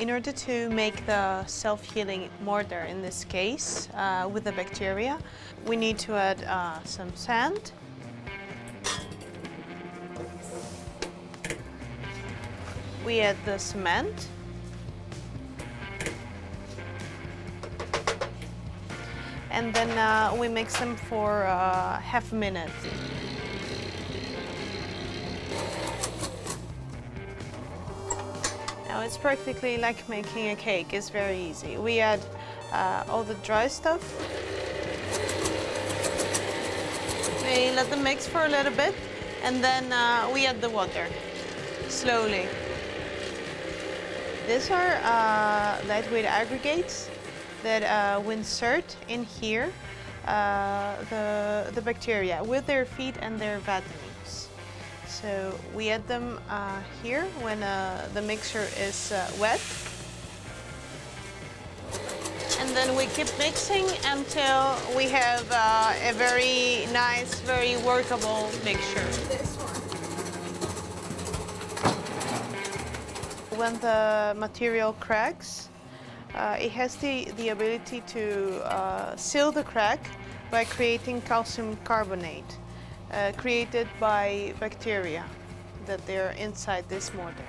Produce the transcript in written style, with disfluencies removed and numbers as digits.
In order to make the self-healing mortar, in this case, with the bacteria, we need to add some sand. We add the cement. And then we mix them for half a minute. Now it's practically like making a cake. It's very easy. We add all the dry stuff. We let them mix for a little bit, and then we add the water, slowly. These are lightweight aggregates that we insert in here the bacteria with their feet and their vitamins. So we add them here when the mixture is wet. And then we keep mixing until we have a very nice, very workable mixture. When the material cracks, it has the ability to seal the crack by creating calcium carbonate, created by bacteria that they're inside this mortar.